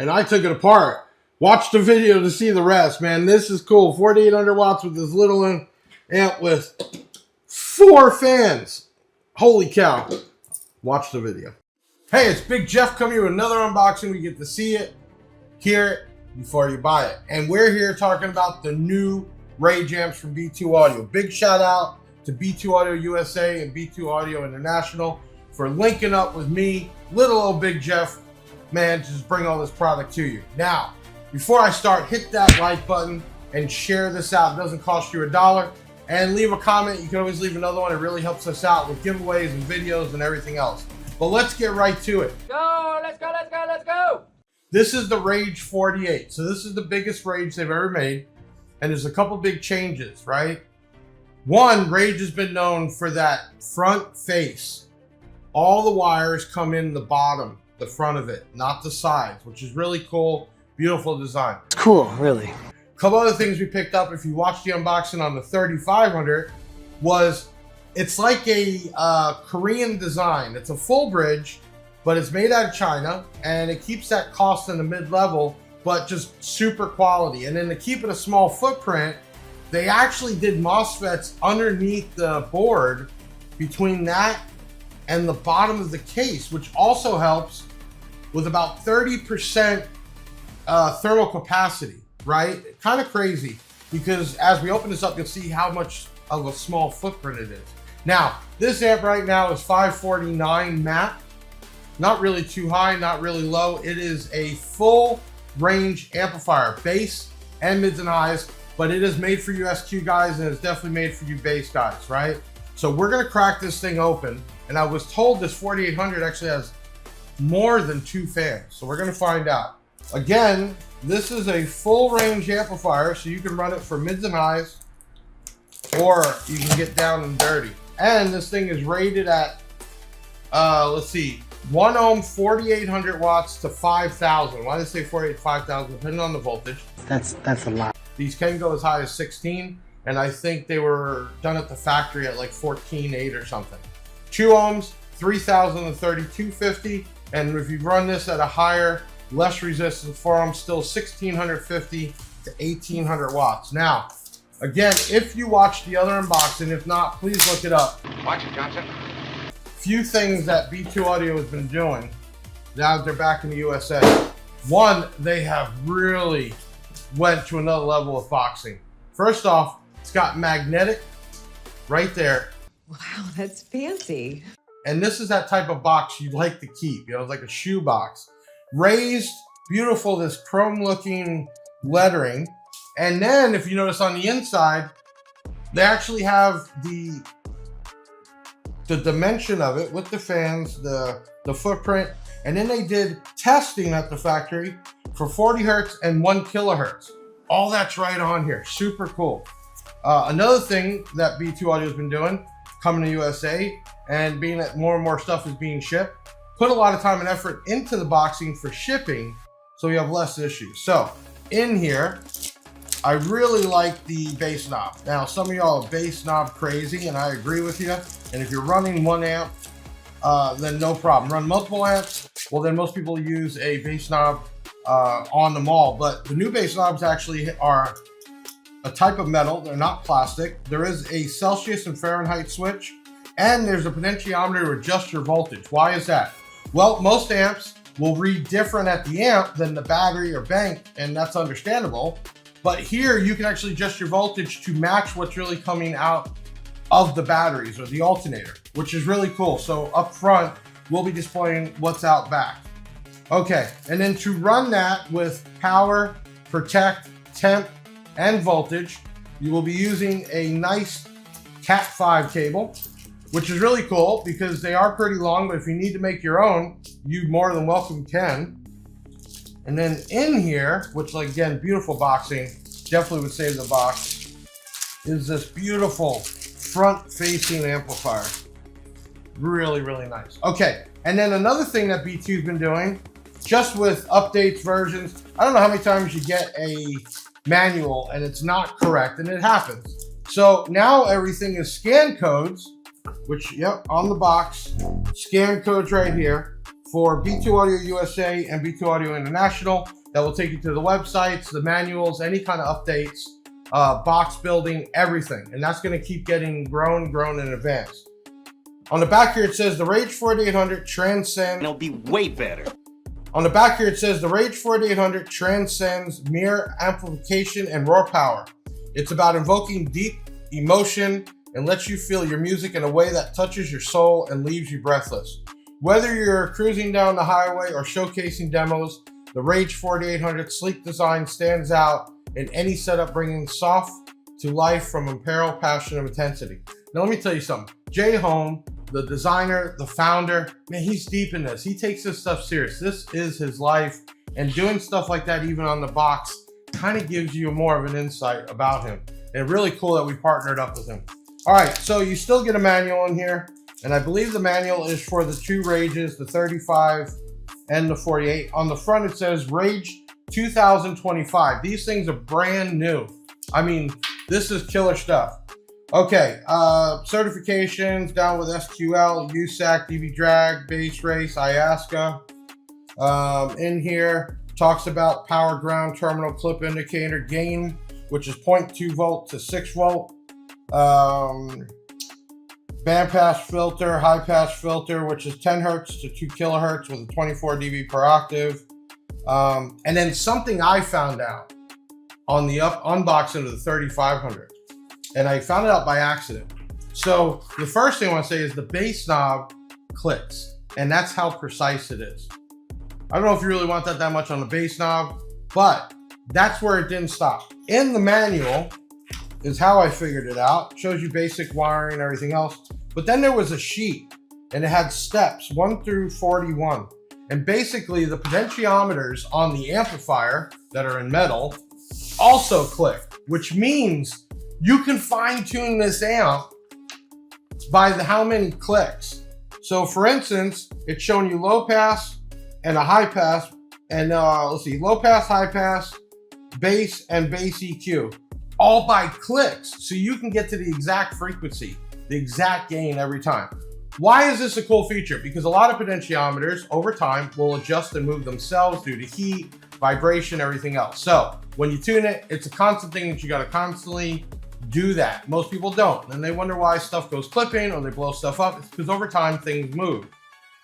and I took it apart. Watch the video to see the rest, man. This is cool. 4,800 watts with this little amp with 4 fans. Holy cow. Watch the video. Hey, it's Big Jeff coming here with another unboxing. We get to see it, hear it before you buy it. And we're here talking about the new Rage amps from B2 Audio. Big shout out to B2 Audio USA and B2 Audio International for linking up with me, little old Big Jeff, man, to just bring all this product to you. Now, before I start, hit that like button and share this out. It doesn't cost you $1. And leave a comment. You can always leave another one. It really helps us out with giveaways and videos and everything else. But let's get right to it. Go, let's go, let's go, let's go. This is the Rage 48. So this is the biggest Rage they've ever made. And there's a couple big changes, right? One, Rage has been known for that front face. All the wires come in the bottom, the front of it, not the sides, which is really cool. Beautiful design. It's cool, really. A couple other things we picked up, if you watched the unboxing on the 3500, was it's like a Korean design. It's a full bridge, but it's made out of China, and it keeps that cost in the mid-level, but just super quality. And then to keep it a small footprint, they actually did MOSFETs underneath the board between that and the bottom of the case, which also helps with about 30% thermal capacity, right? Kind of crazy, because as we open this up, you'll see how much of a small footprint it is. Now, this amp right now is 549 matte. Not really too high, not really low. It is a full range amplifier, bass and mids and highs, but it is made for you SQ guys, and it's definitely made for you bass guys, right? So we're gonna crack this thing open, and I was told this 4800 actually has more than 2 fans, so we're gonna find out. Again, this is a full range amplifier, so you can run it for mids and highs, or you can get down and dirty. And this thing is rated at, let's see, 1 ohm, 4,800 watts to 5,000. Why did I say 48 to 5,000? Depending on the voltage. That's a lot. These can go as high as 16, and I think they were done at the factory at like 14.8 or something. 2 ohms, 3,000 to 3,250, and if you run this at a higher, less resistance 4 ohms, still 1,650 to 1,800 watts. Now, again, if you watched the other unboxing, if not, please look it up. Watch it, Johnson. Few things that B2 Audio has been doing now that they're back in the USA. One, they have really went to another level of boxing. First off, it's got magnetic right there. Wow, that's fancy. And this is that type of box you'd like to keep, you know, it's like a shoe box. Raised, beautiful, this chrome looking lettering. And then if you notice on the inside, they actually have the dimension of it with the fans, the footprint, and then they did testing at the factory for 40 hertz and 1 kilohertz. All that's right on here. Super cool. Another thing that B2 Audio has been doing, coming to USA, and being that more and more stuff is being shipped, put a lot of time and effort into the boxing for shipping, so we have less issues. So in here, I really like the bass knob. Now, some of y'all are bass knob crazy, and I agree with you. And if you're running 1 amp, then no problem. Run multiple amps, well, then most people use a bass knob on them all. But the new bass knobs actually are a type of metal. They're not plastic. There is a Celsius and Fahrenheit switch, and there's a potentiometer to adjust your voltage. Why is that? Well, most amps will read different at the amp than the battery or bank, and that's understandable. But here you can actually adjust your voltage to match what's really coming out of the batteries or the alternator, which is really cool. So up front, we'll be displaying what's out back. Okay, and then to run that with power, protect, temp, and voltage, you will be using a nice Cat5 cable, which is really cool because they are pretty long, but if you need to make your own, you more than welcome can. And then in here, which, like, again, beautiful boxing, definitely would save the box, is this beautiful front-facing amplifier. Really, really nice. Okay, and then another thing that B2's been doing, just with updates, versions, I don't know how many times you get a manual and it's not correct, and it happens. So now everything is scan codes, which, yep, on the box, scan codes right here for B2 Audio USA and B2 Audio International that will take you to the websites, the manuals, any kind of updates, box building, everything. And that's going to keep getting grown and advanced. On the back here, it says the RAGE 4800 transcends. It'll be way better. On the back here, it says the RAGE 4800 transcends mere amplification and raw power. It's about invoking deep emotion and lets you feel your music in a way that touches your soul and leaves you breathless. Whether you're cruising down the highway or showcasing demos, the RAGE 4800 sleek design stands out in any setup, bringing soft to life from unparalleled passion and intensity. Now, let me tell you something. Jay Home, the designer, the founder, man, he's deep in this. He takes this stuff serious. This is his life, and doing stuff like that, even on the box, kind of gives you more of an insight about him. And really cool that we partnered up with him. All right, so you still get a manual in here, and I believe the manual is for the two Rages, the 35 and the 48. On the front, it says Rage 2025. These things are brand new. I mean, this is killer stuff. Okay, certifications down with SQL, USAC, DB Drag, Bass Race, IASCA. In here, talks about power ground terminal clip indicator gain, which is 0.2 volt to 6 volt. Bandpass filter, high pass filter, which is 10 hertz to 2 kilohertz with a 24 dB per octave. And then something I found out on the unboxing of the 3500. And I found it out by accident. So the first thing I want to say is the bass knob clicks, and that's how precise it is. I don't know if you really want that much on the bass knob, but that's where it didn't stop. In the manual is how I figured it out. It shows you basic wiring and everything else. But then there was a sheet, and it had steps 1 through 41. And basically the potentiometers on the amplifier that are in metal also click, which means you can fine tune this amp by how many clicks. So for instance, it's showing you low pass and a high pass, and let's see, low pass, high pass, bass, and bass EQ, all by clicks. So you can get to the exact frequency, the exact gain every time. Why is this a cool feature? Because a lot of potentiometers over time will adjust and move themselves due to heat, vibration, everything else. So when you tune it, it's a constant thing that you got to constantly do that. Most people don't, and they wonder why stuff goes clipping or they blow stuff up. It's because over time things move.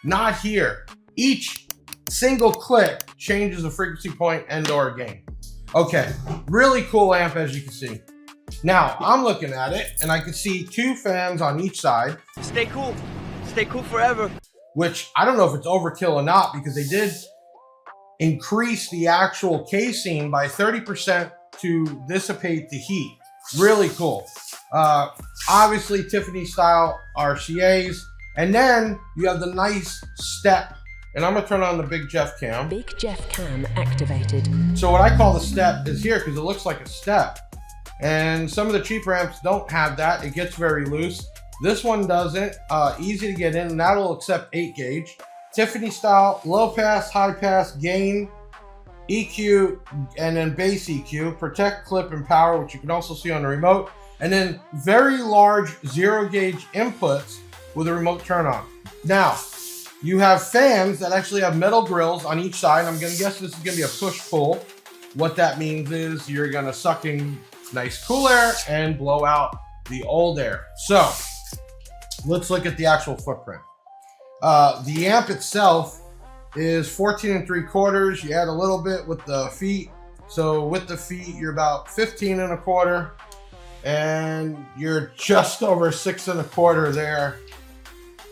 Not here. Each single click changes a frequency point and or gain. Okay, really cool amp, as you can see. Now I'm looking at it and I can see two fans on each side. Stay cool forever. Which I don't know if it's overkill or not, because they did increase the actual casing by 30% to dissipate the heat. Really cool. Obviously Tiffany style RCAs, and then you have the nice step, and I'm gonna turn on the Big Jeff cam. Big Jeff cam activated. So what I call the step is here because it looks like a step, and some of the cheaper amps don't have that. It gets very loose. This one doesn't. Easy to get in, and that'll accept 8 gauge. Tiffany style, low pass, high pass, gain, EQ, and then bass EQ, protect, clip, and power, which you can also see on the remote, and then very large 0 gauge inputs with a remote turn on. Now, you have fans that actually have metal grills on each side. I'm gonna guess this is gonna be a push-pull. What that means is you're gonna suck in nice cool air and blow out the old air. So, let's look at the actual footprint. The amp itself is 14 3/4. You add a little bit with the feet. So with the feet, you're about 15 1/4, and you're just over 6 1/4 there,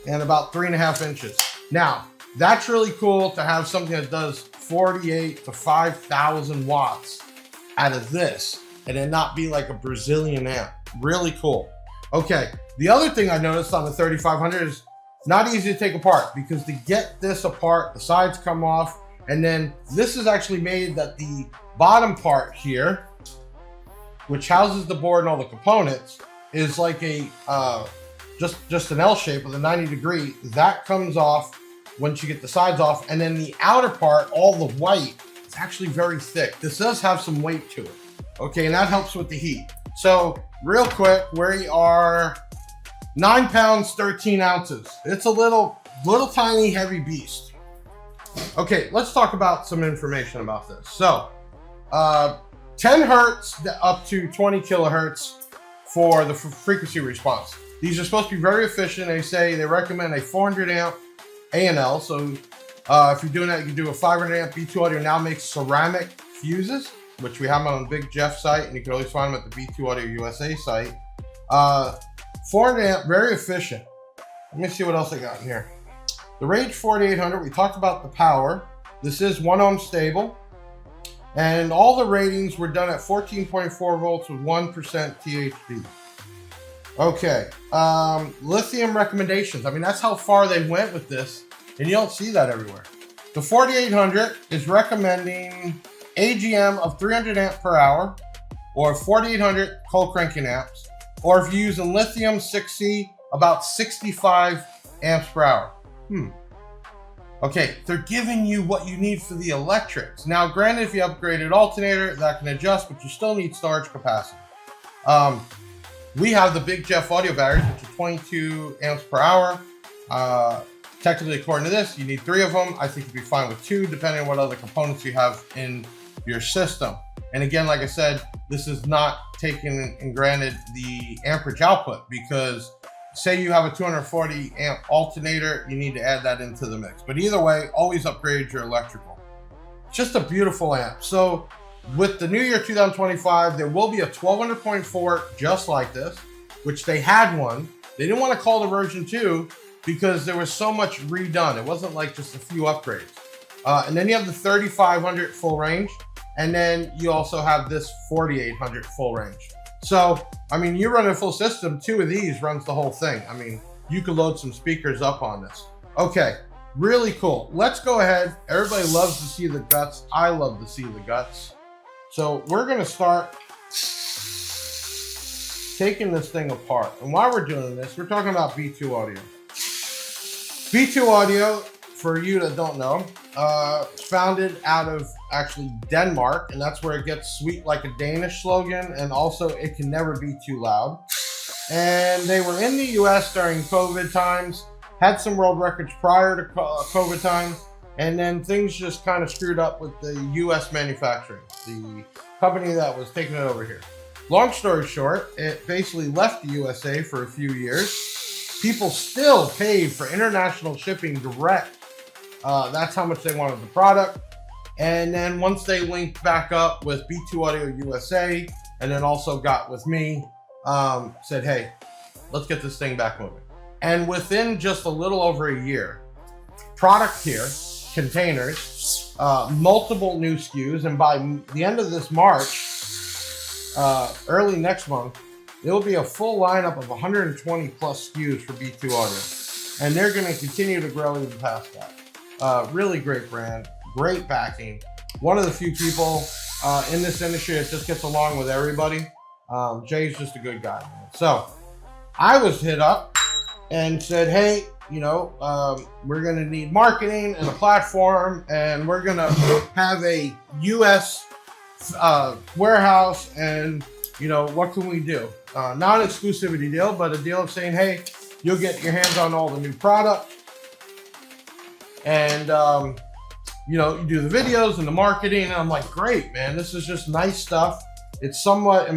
and about 3.5 inches. Now, that's really cool to have something that does 48 to 5,000 watts out of this, and then not be like a Brazilian amp. Really cool. Okay, the other thing I noticed on the 3500 is not easy to take apart, because to get this apart, the sides come off, and then this is actually made that the bottom part here, which houses the board and all the components, is like a just an L shape with a 90-degree. That comes off once you get the sides off, and then the outer part, all the white, is actually very thick. This does have some weight to it. Okay, and that helps with the heat. So real quick, we are 9 pounds, 13 ounces. It's a little tiny heavy beast. Okay, let's talk about some information about this. So, 10 hertz up to 20 kilohertz for the frequency response. These are supposed to be very efficient. They recommend a 400 amp A&L. So if you're doing that, you can do a 500 amp. B2 Audio now makes ceramic fuses, which we have them on the Big Jeff site, and you can always find them at the B2 Audio USA site. 400 amp, very efficient. Let me see what else I got in here. The RAGE4800, we talked about the power. This is 1 ohm stable. And all the ratings were done at 14.4 volts with 1% THD. Okay, lithium recommendations. I mean, that's how far they went with this, and you don't see that everywhere. The 4800 is recommending AGM of 300 amp per hour, or 4800 cold cranking amps, or if you're using lithium 6C, about 65 amps per hour. Okay, they're giving you what you need for the electrics. Now, granted, if you upgrade an alternator, that can adjust, but you still need storage capacity. We have the Big Jeff audio batteries, which are 22 amps per hour. Technically, according to this, you need 3 of them. I think you'd be fine with 2, depending on what other components you have in your system. And again, like I said, this is not taking and granted the amperage output, because say you have a 240 amp alternator, you need to add that into the mix. But either way, always upgrade your electrical. It's just a beautiful amp. So with the new year 2025, there will be a 1200.4 just like this, which they had one. They didn't want to call the version 2 because there was so much redone. It wasn't like just a few upgrades. And then you have the 3500 full range. And then you also have this 4800 full range. So, I mean, you run a full system, 2 of these runs the whole thing. I mean, you could load some speakers up on this. Okay, really cool. Let's go ahead. Everybody loves to see the guts. I love to see the guts. So we're gonna start taking this thing apart. And while we're doing this, we're talking about B2 Audio. B2 Audio, for you that don't know, founded out of actually Denmark, and that's where it gets sweet like a Danish slogan, and also it can never be too loud. And they were in the US during COVID times, had some world records prior to COVID times, and then things just kind of screwed up with the US manufacturing, the company that was taking it over here. Long story short, it basically left the USA for a few years. People still paid for international shipping direct. That's how much they wanted the product. And then once they linked back up with B2 Audio USA, and then also got with me, said, hey, let's get this thing back moving. And within just a little over a year, product here, containers, multiple new SKUs, and by the end of this March, early next month, there will be a full lineup of 120 plus SKUs for B2 Audio. And they're gonna continue to grow even past that. Really great brand, great backing. One of the few people in this industry that just gets along with everybody. Jay's just a good guy, man. So I was hit up and said, hey, you know, we're gonna need marketing and a platform, and we're gonna have a US warehouse, and you know, what can we do? Not an exclusivity deal, but a deal of saying, hey, you'll get your hands on all the new product, and you know, you do the videos and the marketing. And I'm like, great, man, this is just nice stuff. It's somewhat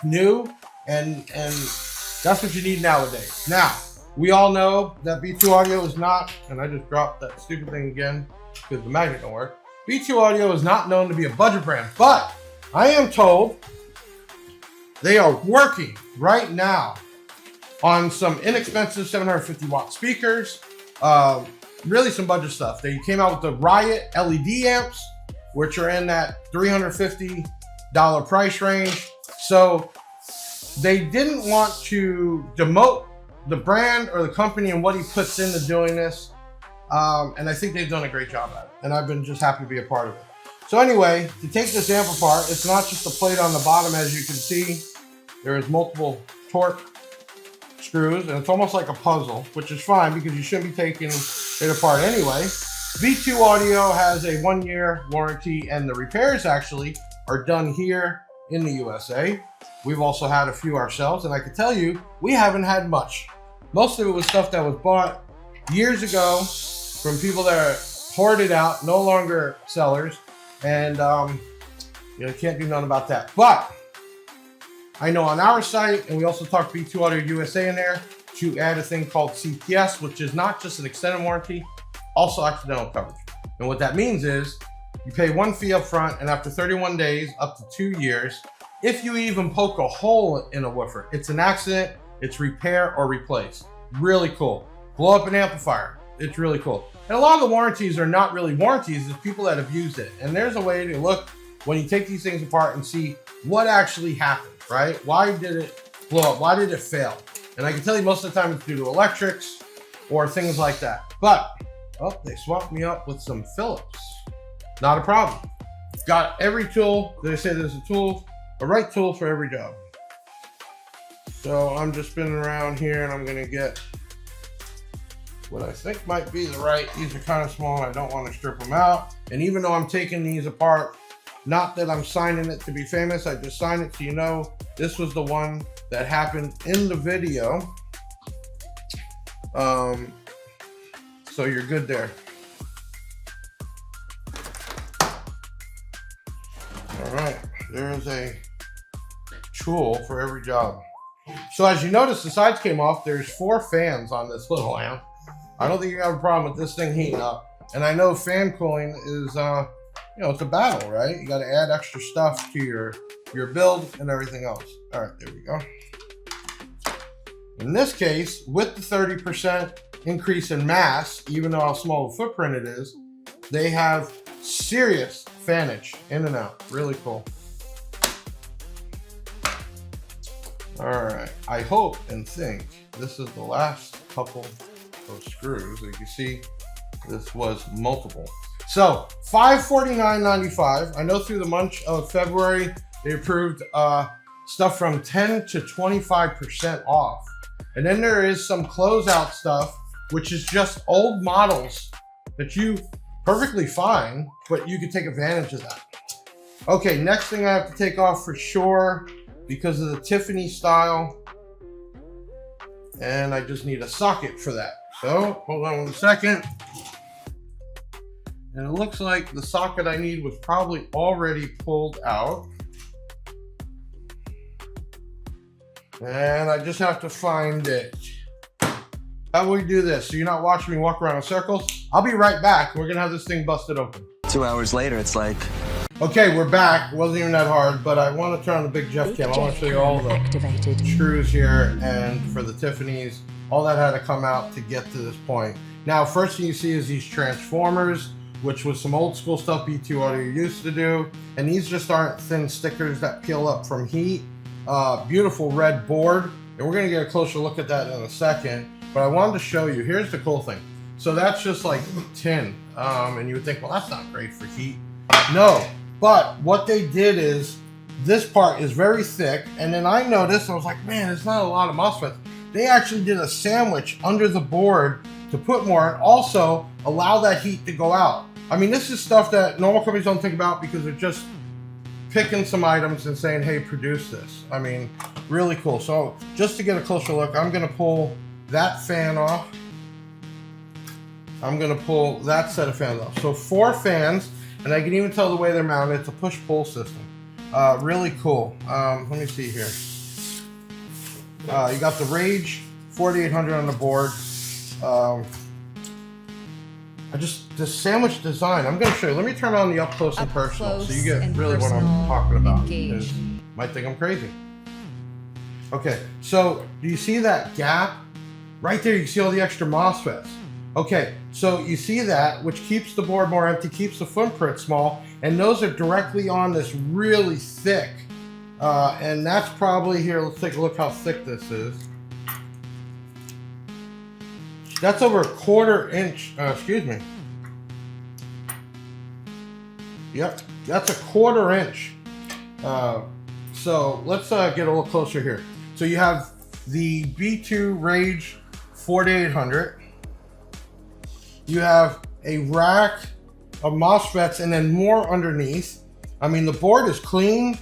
new, and that's what you need nowadays. Now, we all know that B2 Audio is not, and I just dropped that stupid thing again because the magnet don't work. B2 Audio is not known to be a budget brand, but I am told they are working right now on some inexpensive 750 watt speakers, really some budget stuff. They came out with the Riot LED amps, which are in that $350 price range. So they didn't want to demote the brand or the company and what he puts into doing this. And I think they've done a great job at it. And I've been just happy to be a part of it. So anyway, to take this amp apart, it's not just a plate on the bottom, as you can see. There is multiple torque screws, and it's almost like a puzzle, which is fine because you shouldn't be taking it apart anyway. B2 Audio has a 1-year warranty, and the repairs actually are done here in the USA. We've also had a few ourselves, and I can tell you, we haven't had much. Most of it was stuff that was bought years ago from people that are hoarded out, no longer sellers, and you can't do nothing about that. But I know on our site, and we also talked B2 Audio USA in there, to add a thing called CPS, which is not just an extended warranty, also accidental coverage. And what that means is you pay one fee up front, and after 31 days, up to 2 years, if you even poke a hole in a woofer, it's an accident, it's repair or replace. Really cool. Blow up an amplifier. It's really cool. And a lot of the warranties are not really warranties, it's people that have used it. And there's a way to look when you take these things apart and see what actually happened, right? Why did it blow up? Why did it fail? And I can tell you most of the time it's due to electrics or things like that. But, oh, they swapped me up with some Phillips. Not a problem. Got every tool. They say there's a right tool for every job. So I'm just spinning around here and I'm gonna get what I think might be the right. These are kind of small and I don't want to strip them out. And even though I'm taking these apart, not that I'm signing it to be famous, I just signed it so you know this was the one that happened in the video. So you're good there. All right, there's a tool for every job. So as you notice, the sides came off. There's 4 fans on this little amp. I don't think you have a problem with this thing heating up. And I know fan cooling is, it's a battle, right? You got to add extra stuff to your build and everything else. All right, there we go. In this case, with the 30% increase in mass, even though how small the footprint it is, they have serious fanage in and out. Really cool. All right, I hope and think this is the last couple of screws. As you see, this was multiple. So $549.95. I know through the month of February, they approved stuff from 10 to 25% off. And then there is some closeout stuff, which is just old models that you perfectly fine, but you could take advantage of that. Okay, next thing I have to take off for sure because of the Tiffany style. And I just need a socket for that. So hold on 1 second. And it looks like the socket I need was probably already pulled out. And I just have to find it. How will we do this? So you're not watching me walk around in circles? I'll be right back. We're gonna have this thing busted open. 2 hours later, it's like... Okay, we're back. Wasn't even that hard, but I want to turn on the big Jeff cam. I want to show you all the screws here, and for the Tiffany's, all that had to come out to get to this point. Now, first thing you see is these transformers, which was some old school stuff B2 Audio used to do. And these just aren't thin stickers that peel up from heat. Beautiful red board. And we're gonna get a closer look at that in a second. But I wanted to show you, here's the cool thing. So that's just like tin. And you would think, well, that's not great for heat. No, but what they did is, this part is very thick. And then I noticed, I was like, man, it's not a lot of MOSFETs. They actually did a sandwich under the board to put more and also allow that heat to go out. I mean, this is stuff that normal companies don't think about because they're just picking some items and saying, hey, produce this. I mean, really cool. So just to get a closer look, I'm gonna pull that fan off. I'm gonna pull that set of fans off. So 4 fans, and I can even tell the way they're mounted. It's a push-pull system. Really cool. Let me see here. You got the RAGE4800 on the board. This sandwich design, I'm going to show you. Let me turn on the up close and personal so you get really what I'm talking about. You might think I'm crazy. Okay, so do you see that gap? Right there, you can see all the extra MOSFETs. Okay, so you see that, which keeps the board more empty, keeps the footprint small, and those are directly on this really thick. And that's probably here, let's take a look how thick this is. That's over 1/4 inch, excuse me. Yep, that's 1/4 inch. So let's get a little closer here. So you have the B2 RAGE4800. You have a rack of MOSFETs and then more underneath. I mean, the board is clean.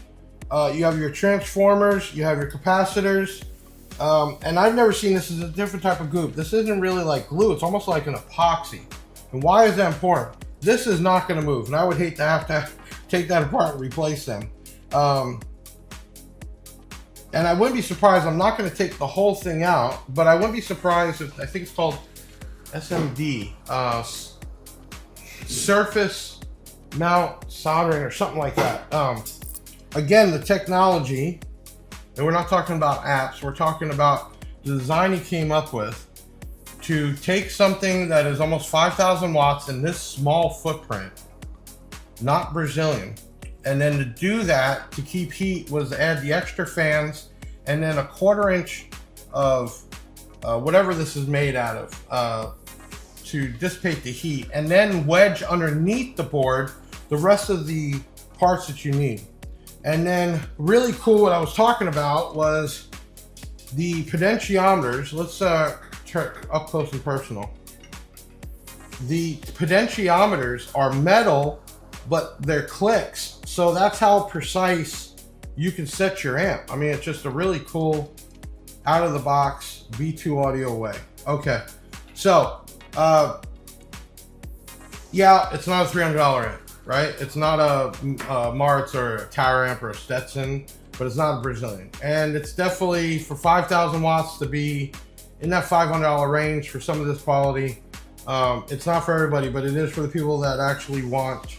You have your transformers, you have your capacitors. And I've never seen this as a different type of goop. This isn't really like glue, it's almost like an epoxy. And why is that important? this is not going to move, and I would hate to have to take that apart and replace them. And I wouldn't be surprised, I'm not going to take the whole thing out, but I wouldn't be surprised if, I think it's called SMD, surface mount soldering or something like that. Again, the technology, and we're not talking about apps, we're talking about the design he came up with to take something that is almost 5,000 watts in this small footprint, not Brazilian, and then to do that to keep heat was to add the extra fans and then a 1/4 inch of whatever this is made out of to dissipate the heat, and then wedge underneath the board the rest of the parts that you need. And then really cool, what I was talking about was the potentiometers. Let's turn up close and personal. The potentiometers are metal, but they're clicks. So that's how precise you can set your amp. I mean, it's just a really cool out of the box B2 Audio way. Okay, so yeah, it's not a $300 amp, right? It's not a Martz or a Tower amp or a Stetson, but it's not a Brazilian. And it's definitely, for 5,000 watts to be in that $500 range for some of this quality, it's not for everybody, but it is for the people that actually want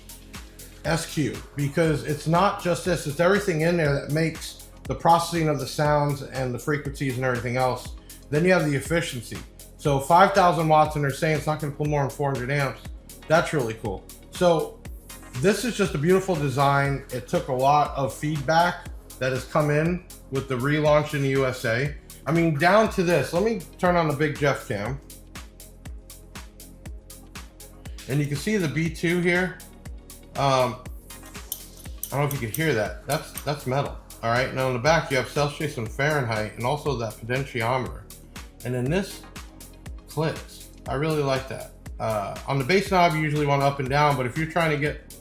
SQ, because it's not just this, it's everything in there that makes the processing of the sounds and the frequencies and everything else. Then you have the efficiency. So 5,000 watts, and they're saying it's not going to pull more than 400 amps. That's really cool. So this is just a beautiful design. It took a lot of feedback that has come in with the relaunch in the USA. I mean, down to this. Let me turn on the Big Jeff cam. And you can see the B2 here. I don't know if you can hear that. That's metal. All right. Now in the back you have Celsius and Fahrenheit, and also that potentiometer. And then this clicks. I really like that. On the bass knob, you usually want up and down, but if you're trying to get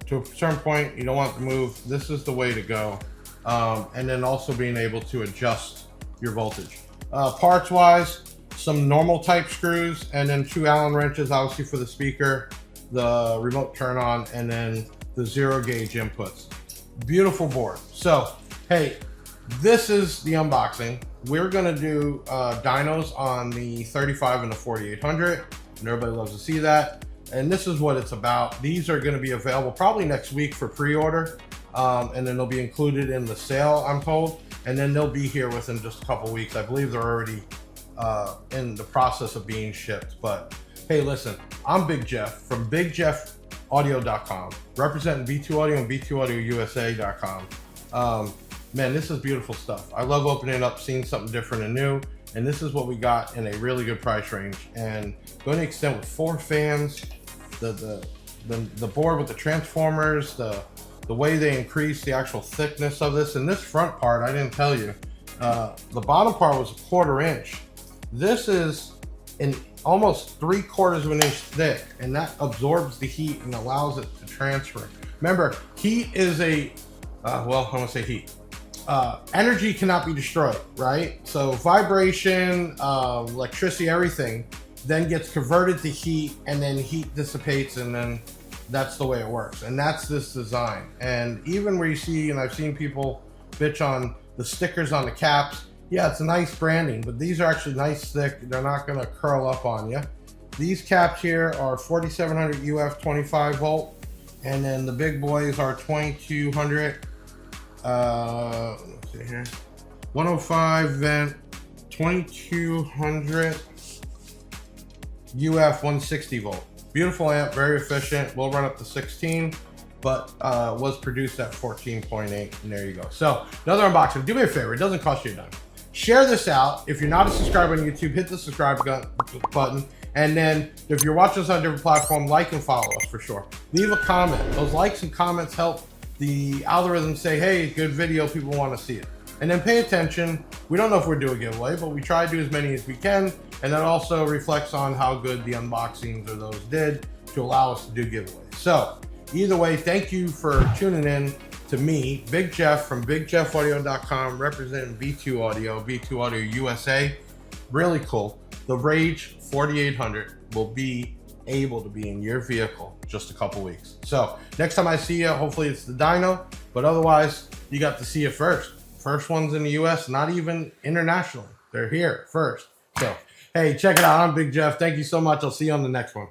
to a certain point, you don't want to move, this is the way to go. And then also being able to adjust your voltage. Parts wise, some normal type screws, and then 2 Allen wrenches, obviously for the speaker, the remote turn on, and then the 0 gauge inputs. Beautiful board. So, hey, this is the unboxing. We're gonna do dynos on the 35 and the 4800, and everybody loves to see that. And this is what it's about. These are gonna be available probably next week for pre-order, and then they'll be included in the sale, I'm told, and then they'll be here within just a couple weeks. I believe they're already in the process of being shipped. But hey, listen, I'm Big Jeff from BigJeffAudio.com, representing B2 Audio and B2AudioUSA.com. Man, this is beautiful stuff. I love opening up, seeing something different and new, and this is what we got in a really good price range. And going to extend with 4 fans, the board with the transformers, the way they increase the actual thickness of this. And this front part, I didn't tell you, the bottom part was a 1/4 inch. This is almost 3/4 of an inch thick, and that absorbs the heat and allows it to transfer. Remember, heat is well, I want to say heat. Energy cannot be destroyed, right? So vibration, electricity, everything then gets converted to heat, and then heat dissipates, and then that's the way it works. And that's this design. And even where you see, and I've seen people bitch on the stickers on the caps, yeah, it's a nice branding, but these are actually nice thick. They're not gonna curl up on you. These caps here are 4700 UF 25 volt, and then the big boys are 2200, let's see here, 105 vent, 2200 UF 160 volt. Beautiful amp, very efficient. Will run up to 16, but was produced at 14.8, and there you go. So another unboxing. Do me a favor, it doesn't cost you a dime. Share this out. If you're not a subscriber on YouTube, hit the subscribe button. And then if you're watching us on a different platform, like and follow us for sure. Leave a comment. Those likes and comments help the algorithm say, hey, good video, people want to see it. And then pay attention. We don't know if we're doing a giveaway, but we try to do as many as we can. And that also reflects on how good the unboxings or those did to allow us to do giveaways. So either way, thank you for tuning in to me, Big Jeff from BigJeffAudio.com, representing B2 Audio, B2 Audio USA. Really cool. The RAGE4800 will be able to be in your vehicle just a couple weeks. So next time I see you, hopefully it's the dyno, but otherwise you got to see it first. First ones in the US, not even internationally. They're here first. So, hey, check it out. I'm Big Jeff. Thank you so much. I'll see you on the next one.